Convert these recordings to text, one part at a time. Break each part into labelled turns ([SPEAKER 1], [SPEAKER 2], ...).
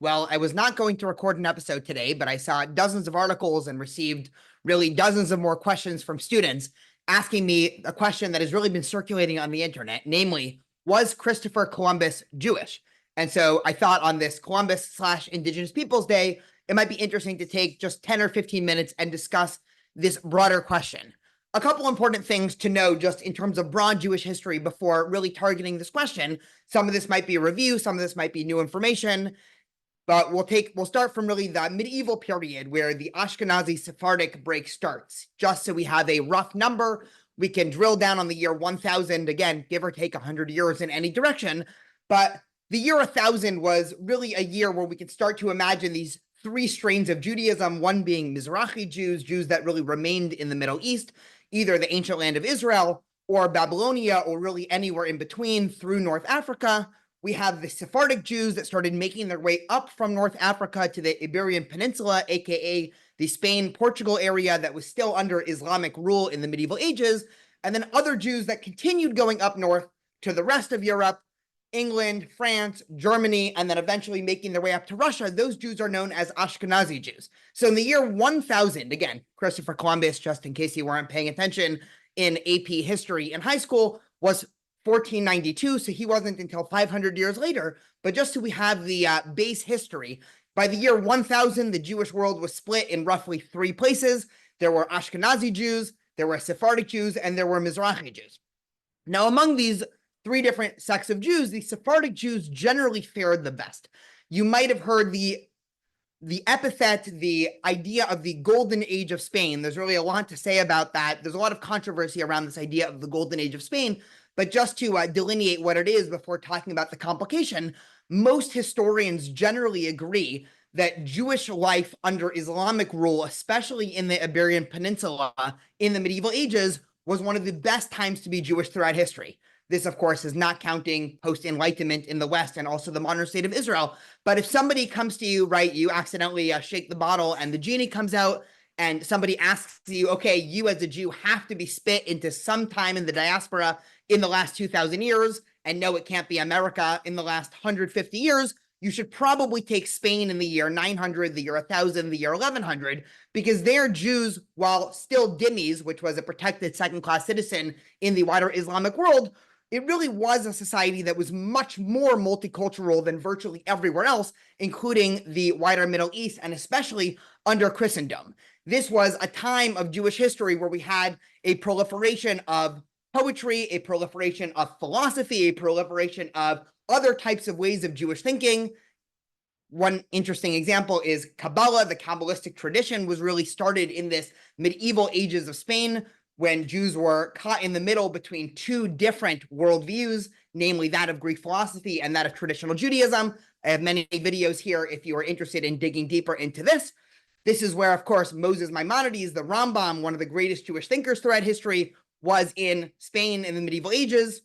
[SPEAKER 1] Well, I was not going to record an episode today, but I saw dozens of articles and received really dozens of more questions from students asking me a question that has really been circulating on the internet, namely, was Christopher Columbus Jewish? And so I thought on this Columbus/Indigenous Peoples Day, it might be interesting to take just 10 or 15 minutes and discuss this broader question. A couple important things to know just in terms of broad Jewish history before really targeting this question. Some of this might be a review, some of this might be new information, but we'll start from really the medieval period where the Ashkenazi Sephardic break starts. Just so we have a rough number, we can drill down on the year 1000, again, give or take 100 years in any direction. But the year 1000 was really a year where we can start to imagine these three strains of Judaism, one being Mizrahi Jews, Jews that really remained in the Middle East, either the ancient land of Israel or Babylonia, or really anywhere in between through North Africa. We have the Sephardic Jews that started making their way up from North Africa to the Iberian Peninsula, aka the Spain-Portugal area that was still under Islamic rule in the medieval ages, and then other Jews that continued going up north to the rest of Europe, England, France, Germany, and then eventually making their way up to Russia. Those Jews are known as Ashkenazi Jews. So in the year 1000, again, Christopher Columbus, just in case you weren't paying attention in AP history in high school, was 1492, so he wasn't until 500 years later. But just so we have the base history, by the year 1000, the Jewish world was split in roughly three places. There were Ashkenazi Jews, there were Sephardic Jews, and there were Mizrahi Jews. Now, among these three different sects of Jews, the Sephardic Jews generally fared the best. You might have heard the epithet, the idea of the golden age of Spain. There's really a lot to say about that. There's a lot of controversy around this idea of the golden age of Spain. But just to delineate what it is before talking about the complication, most historians generally agree that Jewish life under Islamic rule, especially in the Iberian Peninsula in the medieval ages, was one of the best times to be Jewish throughout history. This, of course, is not counting post-Enlightenment in the West and also the modern state of Israel. But if somebody comes to you, right, you accidentally shake the bottle and the genie comes out, and somebody asks you, okay, you as a Jew have to be spit into some time in the diaspora in the last 2,000 years, and no, it can't be America in the last 150 years, you should probably take Spain in the year 900, the year 1000, the year 1100, because their Jews, while still dhimmis, which was a protected second-class citizen in the wider Islamic world, it really was a society that was much more multicultural than virtually everywhere else, including the wider Middle East, and especially under Christendom. This was a time of Jewish history where we had a proliferation of poetry, a proliferation of philosophy, a proliferation of other types of ways of Jewish thinking. One interesting example is Kabbalah. The Kabbalistic tradition was really started in this medieval ages of Spain, when Jews were caught in the middle between two different worldviews, namely that of Greek philosophy and that of traditional Judaism. I have many videos here if you are interested in digging deeper into this. This is where, of course, Moses Maimonides, the Rambam, one of the greatest Jewish thinkers throughout history, was in Spain in the medieval ages.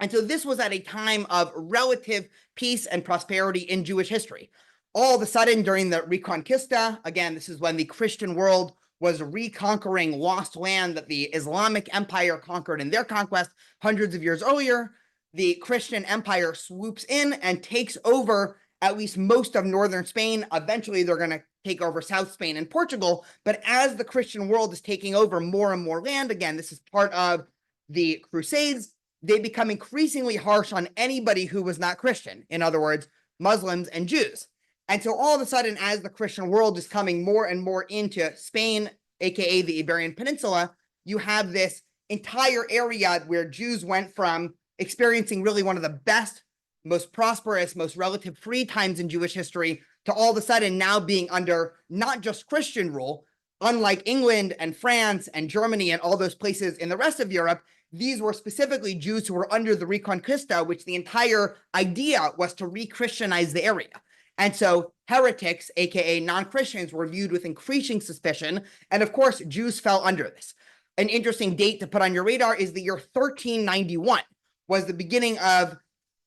[SPEAKER 1] And so this was at a time of relative peace and prosperity in Jewish history. All of a sudden, during the Reconquista, again, this is when the Christian world was reconquering lost land that the Islamic Empire conquered in their conquest hundreds of years earlier. The Christian Empire swoops in and takes over at least most of northern Spain. Eventually, they're going to take over South Spain and Portugal. But as the Christian world is taking over more and more land, again, this is part of the Crusades, they become increasingly harsh on anybody who was not Christian. In other words, Muslims and Jews. And so all of a sudden, as the Christian world is coming more and more into Spain, aka the Iberian Peninsula, you have this entire area where Jews went from experiencing really one of the best, most prosperous, most relative free times in Jewish history to all of a sudden now being under not just Christian rule. Unlike England and France and Germany and all those places in the rest of Europe, these were specifically Jews who were under the Reconquista, which the entire idea was to re-Christianize the area. And so heretics, aka non-Christians, were viewed with increasing suspicion. And of course, Jews fell under this. An interesting date to put on your radar is the year 1391 was the beginning of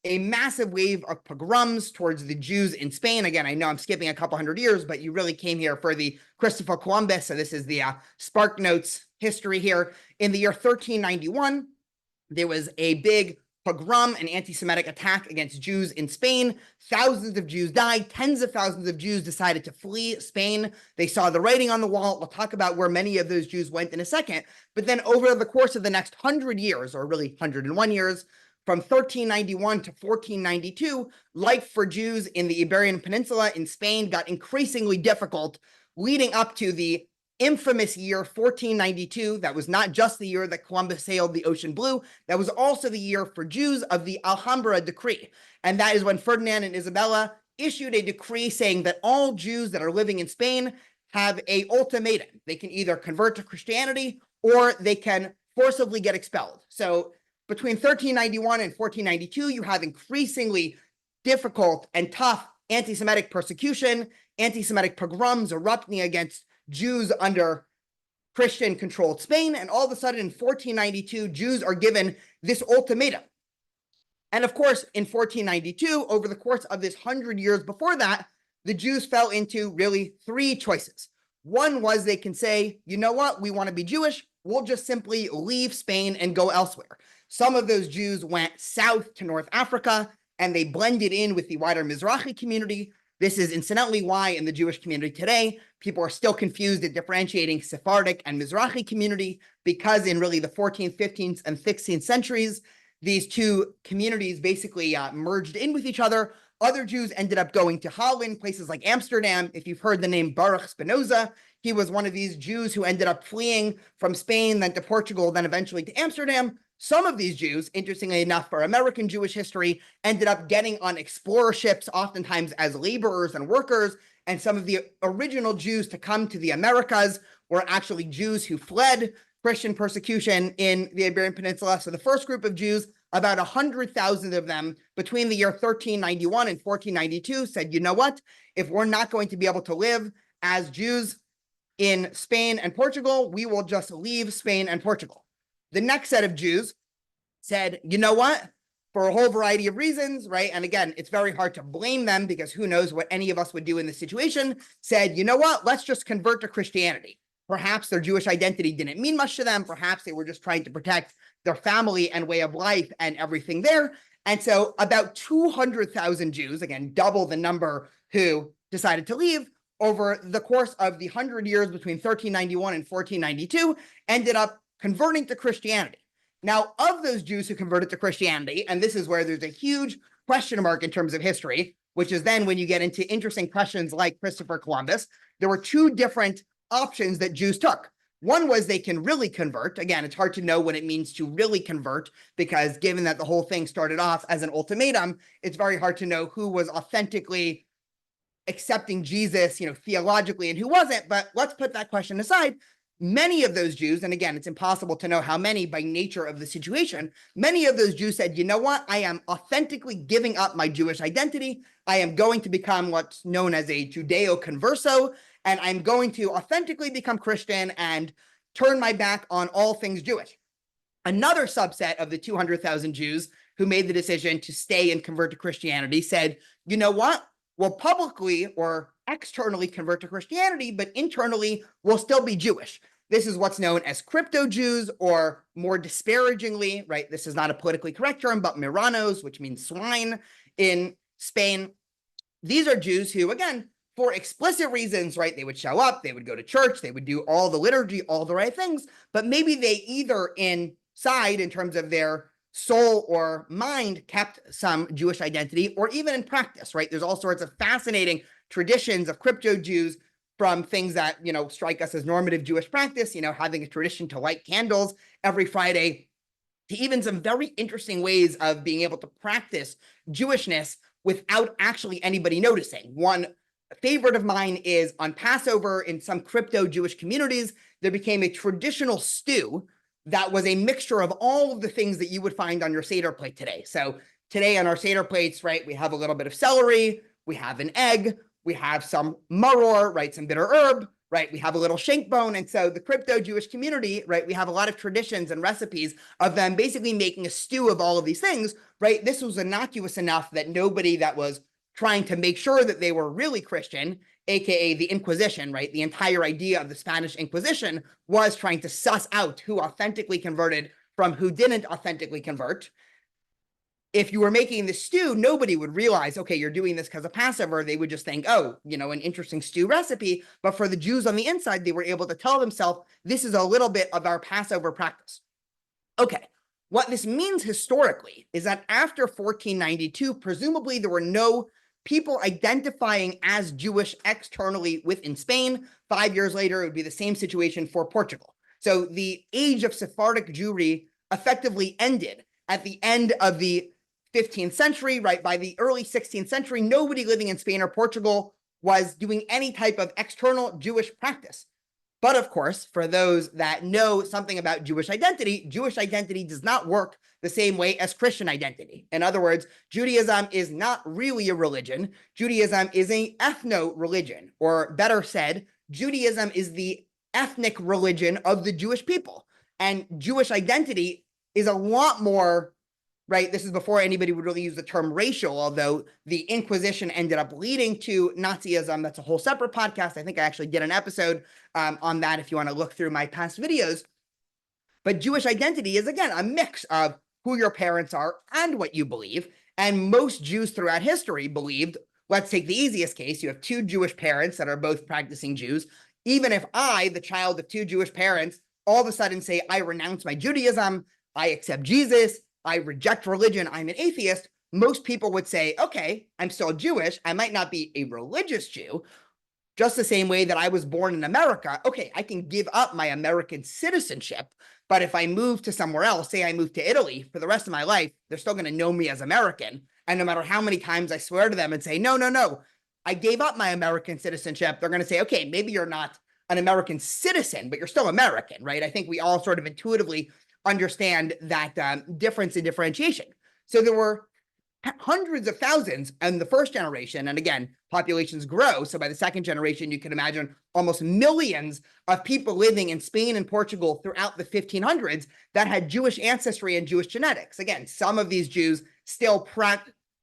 [SPEAKER 1] a massive wave of pogroms towards the Jews in Spain. Again, I know I'm skipping a couple hundred years, but you really came here for the Christopher Columbus. So this is the Spark Notes history here. In the year 1391, there was a big pogrom, an anti-Semitic attack against Jews in Spain. Thousands of Jews died. Tens of thousands of Jews decided to flee Spain. They saw the writing on the wall. We'll talk about where many of those Jews went in a second. But then over the course of the next 100 years, or really 101 years, from 1391 to 1492, life for Jews in the Iberian Peninsula in Spain got increasingly difficult, leading up to the infamous year 1492. That was not just the year that Columbus sailed the ocean blue. That was also the year for Jews of the Alhambra decree. And that is when Ferdinand and Isabella issued a decree saying that all Jews that are living in Spain have an ultimatum. They can either convert to Christianity or they can forcibly get expelled. So between 1391 and 1492, you have increasingly difficult and tough anti-Semitic persecution, anti-Semitic pogroms erupting against Jews under Christian-controlled Spain. And all of a sudden in 1492, Jews are given this ultimatum. And of course, in 1492, over the course of this 100 years before that, the Jews fell into really three choices. One was they can say, you know what, we want to be Jewish. We'll just simply leave Spain and go elsewhere. Some of those Jews went south to North Africa, and they blended in with the wider Mizrahi community. This is incidentally why in the Jewish community today, people are still confused at differentiating Sephardic and Mizrahi community, because in really the 14th, 15th, and 16th centuries, these two communities basically merged in with each other. Other Jews ended up going to Holland, places like Amsterdam. If you've heard the name Baruch Spinoza, he was one of these Jews who ended up fleeing from Spain, then to Portugal, then eventually to Amsterdam. Some of these Jews, interestingly enough, for American Jewish history, ended up getting on explorer ships, oftentimes as laborers and workers. And some of the original Jews to come to the Americas were actually Jews who fled Christian persecution in the Iberian Peninsula. So the first group of Jews, about 100,000 of them between the year 1391 and 1492, said, you know what, if we're not going to be able to live as Jews in Spain and Portugal, we will just leave Spain and Portugal. The next set of Jews said, you know what, for a whole variety of reasons, right? And again, it's very hard to blame them because who knows what any of us would do in this situation, said, you know what, let's just convert to Christianity. Perhaps their Jewish identity didn't mean much to them. Perhaps they were just trying to protect their family and way of life and everything there. And so about 200,000 Jews, again, double the number who decided to leave, over the course of the 100 years between 1391 and 1492, ended up converting to Christianity. Now, of those Jews who converted to Christianity, and this is where there's a huge question mark in terms of history, which is then when you get into interesting questions like Christopher Columbus, there were two different options that Jews took. One was they can really convert. Again, it's hard to know what it means to really convert, because given that the whole thing started off as an ultimatum, it's very hard to know who was authentically accepting Jesus, theologically, and who wasn't. But let's put that question aside. Many of those Jews, and again, it's impossible to know how many by nature of the situation, many of those Jews said, you know what, I am authentically giving up my Jewish identity. I am going to become what's known as a Judeo-Converso, and I'm going to authentically become Christian and turn my back on all things Jewish. Another subset of the 200,000 Jews who made the decision to stay and convert to Christianity said, you know what, we'll publicly or externally convert to Christianity, but internally we'll still be Jewish. This is what's known as crypto-Jews, or more disparagingly, right? This is not a politically correct term, but Miranos, which means swine in Spain. These are Jews who, again, for explicit reasons, right? They would show up, they would go to church, they would do all the liturgy, all the right things, but maybe they either inside, in terms of their soul or mind, kept some Jewish identity, or even in practice, right? There's all sorts of fascinating traditions of crypto-Jews, from things that, strike us as normative Jewish practice, having a tradition to light candles every Friday, to even some very interesting ways of being able to practice Jewishness without actually anybody noticing. One favorite of mine is on Passover in some crypto-Jewish communities, there became a traditional stew that was a mixture of all of the things that you would find on your Seder plate today. So today on our Seder plates, right, we have a little bit of celery, we have an egg, we have some maror, right, some bitter herb, right, we have a little shank bone. And so the crypto-Jewish community, right, we have a lot of traditions and recipes of them basically making a stew of all of these things, right? This was innocuous enough that nobody that was trying to make sure that they were really Christian, aka the Inquisition, right? The entire idea of the Spanish Inquisition was trying to suss out who authentically converted from who didn't authentically convert. if you were making the stew, nobody would realize, okay, you're doing this because of Passover. They would just think, oh, an interesting stew recipe. But for the Jews on the inside, they were able to tell themselves, this is a little bit of our Passover practice. Okay, what this means historically is that after 1492, presumably there were no people identifying as Jewish externally within Spain. 5 years later, it would be the same situation for Portugal. So the age of Sephardic Jewry effectively ended at the end of the 15th century, right? By the early 16th century, nobody living in Spain or Portugal was doing any type of external Jewish practice. But of course, for those that know something about Jewish identity does not work the same way as Christian identity. In other words, Judaism is not really a religion. Judaism is an ethno-religion, or better said, Judaism is the ethnic religion of the Jewish people. And Jewish identity is a lot more, right? This is before anybody would really use the term racial, although the Inquisition ended up leading to Nazism. That's a whole separate podcast. I think I actually did an episode on that if you want to look through my past videos. But Jewish identity is, again, a mix of who your parents are and what you believe. And most Jews throughout history believed, let's take the easiest case. You have two Jewish parents that are both practicing Jews. Even if I, the child of two Jewish parents, all of a sudden say, I renounce my Judaism, I accept Jesus, I reject religion, I'm an atheist, most people would say, okay, I'm still Jewish. I might not be a religious Jew, just the same way that I was born in America. Okay, I can give up my American citizenship, but if I move to somewhere else, say I move to Italy, for the rest of my life, they're still going to know me as American. And no matter how many times I swear to them and say, no, I gave up my American citizenship, they're going to say, okay, maybe you're not an American citizen, but you're still American, right? I think we all sort of intuitively understand that difference in differentiation. So there were hundreds of thousands in the first generation. And again, populations grow. So by the second generation, you can imagine almost millions of people living in Spain and Portugal throughout the 1500s that had Jewish ancestry and Jewish genetics. Again, some of these Jews still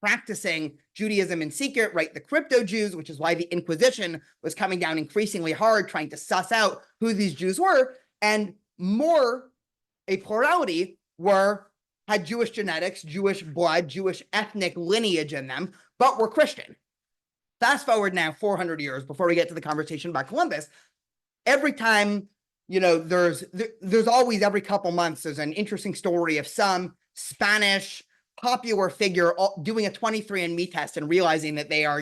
[SPEAKER 1] practicing Judaism in secret, right? The crypto-Jews, which is why the Inquisition was coming down increasingly hard, trying to suss out who these Jews were. And more, a plurality, had Jewish genetics, Jewish blood, Jewish ethnic lineage in them, but were Christian. Fast forward now 400 years before we get to the conversation about Columbus. Every time, there's always, every couple months, there's an interesting story of some Spanish popular figure doing a 23andMe test and realizing that they are,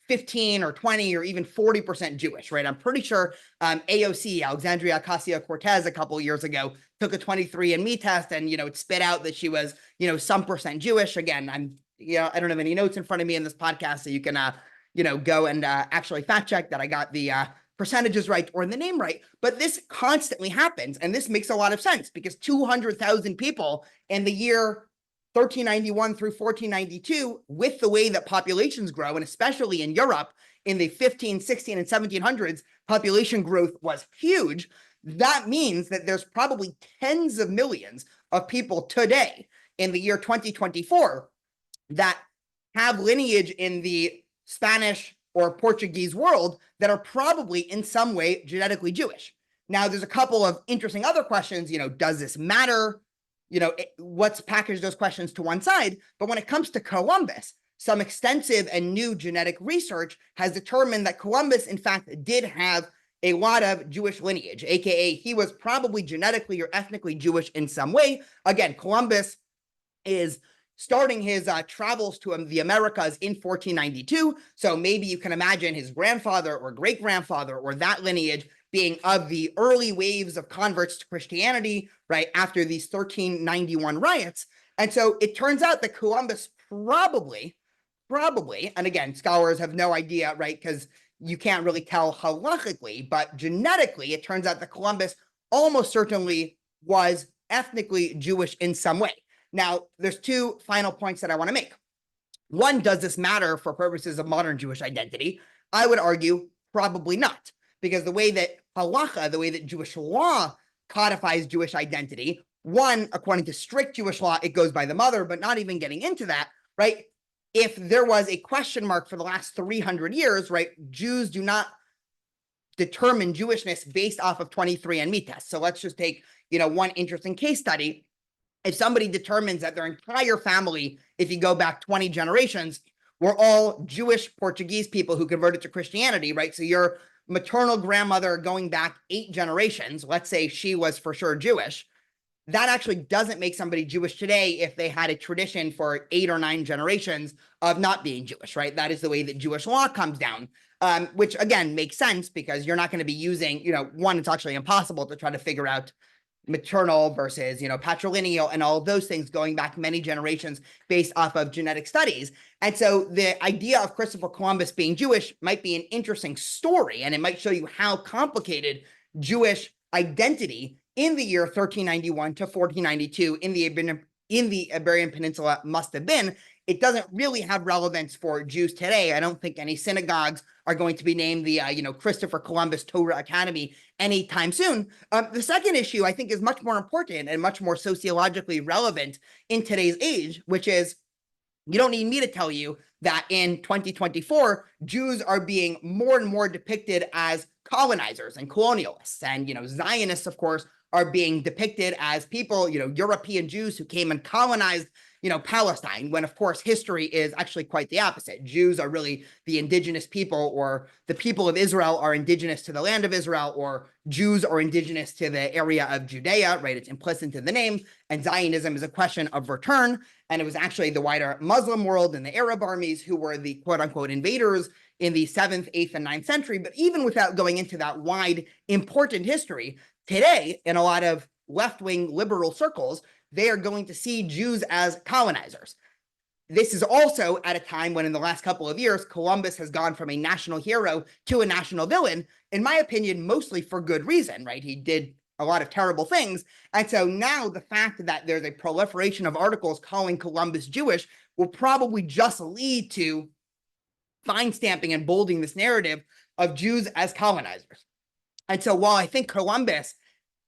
[SPEAKER 1] 15 or 20 or even 40% Jewish, right? I'm pretty sure AOC, Alexandria Ocasio-Cortez, a couple of years ago, took a 23andMe test and, it spit out that she was, some percent Jewish. Again, I don't have any notes in front of me in this podcast, so you can, go and actually fact check that I got the percentages right or the name right. But this constantly happens. And this makes a lot of sense because 200,000 people in the year 1391 through 1492, with the way that populations grow, and especially in Europe in the 15, 16, and 1700s, population growth was huge. That means that there's probably tens of millions of people today in the year 2024 that have lineage in the Spanish or Portuguese world that are probably in some way genetically Jewish. Now, there's a couple of interesting other questions. Does this matter? Let's package those questions to one side. But when it comes to Columbus, some extensive and new genetic research has determined that Columbus, in fact, did have a lot of Jewish lineage, aka he was probably genetically or ethnically Jewish in some way. Again, Columbus is starting his travels to the Americas in 1492. So maybe you can imagine his grandfather or great-grandfather or that lineage being of the early waves of converts to Christianity, right, after these 1391 riots. And so it turns out that Columbus probably, and again, scholars have no idea, right, because you can't really tell halachically, but genetically, it turns out that Columbus almost certainly was ethnically Jewish in some way. Now, there's two final points that I want to make. One, does this matter for purposes of modern Jewish identity? I would argue probably not, because the way that halacha, the way that Jewish law codifies Jewish identity, one, according to strict Jewish law, it goes by the mother, but not even getting into that, right? If there was a question mark for the last 300 years, right, Jews do not determine Jewishness based off of 23andMe tests. So let's just take, one interesting case study. if somebody determines that their entire family, if you go back 20 generations, were all Jewish Portuguese people who converted to Christianity, right? So your maternal grandmother going back 8 generations, let's say she was for sure Jewish, that actually doesn't make somebody Jewish today if they had a tradition for 8 or 9 generations of not being Jewish, right? That is the way that Jewish law comes down, which again makes sense because you're not going to be using, one, it's actually impossible to try to figure out maternal versus, patrilineal and all of those things going back many generations based off of genetic studies. And so the idea of Christopher Columbus being Jewish might be an interesting story, and it might show you how complicated Jewish identity in the year 1391 to 1492 in the Iberian Peninsula must have been. It doesn't really have relevance for Jews today. I don't think any synagogues are going to be named the, Christopher Columbus Torah Academy anytime soon. The second issue I think is much more important and much more sociologically relevant in today's age, which is, you don't need me to tell you that in 2024, Jews are being more and more depicted as colonizers and colonialists. And, Zionists, of course, are being depicted as people, European Jews who came and colonized, Palestine, when of course history is actually quite the opposite. Jews are really the indigenous people, or the people of Israel are indigenous to the land of Israel, or Jews are indigenous to the area of Judea, right? It's implicit in the name. And Zionism is a question of return. And it was actually the wider Muslim world and the Arab armies who were the quote unquote invaders in the 7th, 8th, and 9th century. But even without going into that wide, important history, today, in a lot of left-wing liberal circles, they are going to see Jews as colonizers. This is also at a time when in the last couple of years, Columbus has gone from a national hero to a national villain, in my opinion, mostly for good reason, right? He did a lot of terrible things. And so now the fact that there's a proliferation of articles calling Columbus Jewish will probably just lead to fine stamping and bolding this narrative of Jews as colonizers. And so while I think Columbus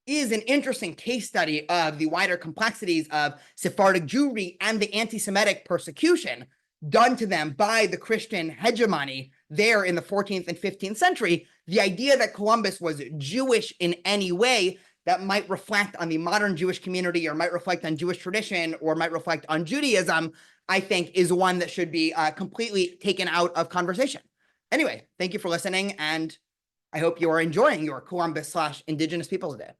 [SPEAKER 1] is an interesting case study of the wider complexities of Sephardic Jewry and the anti-Semitic persecution done to them by the Christian hegemony there in the 14th and 15th century, the idea that Columbus was Jewish in any way that might reflect on the modern Jewish community or might reflect on Jewish tradition or might reflect on Judaism, I think is one that should be completely taken out of conversation. Anyway, thank you for listening, and I hope you are enjoying your Columbus/Indigenous Peoples Day.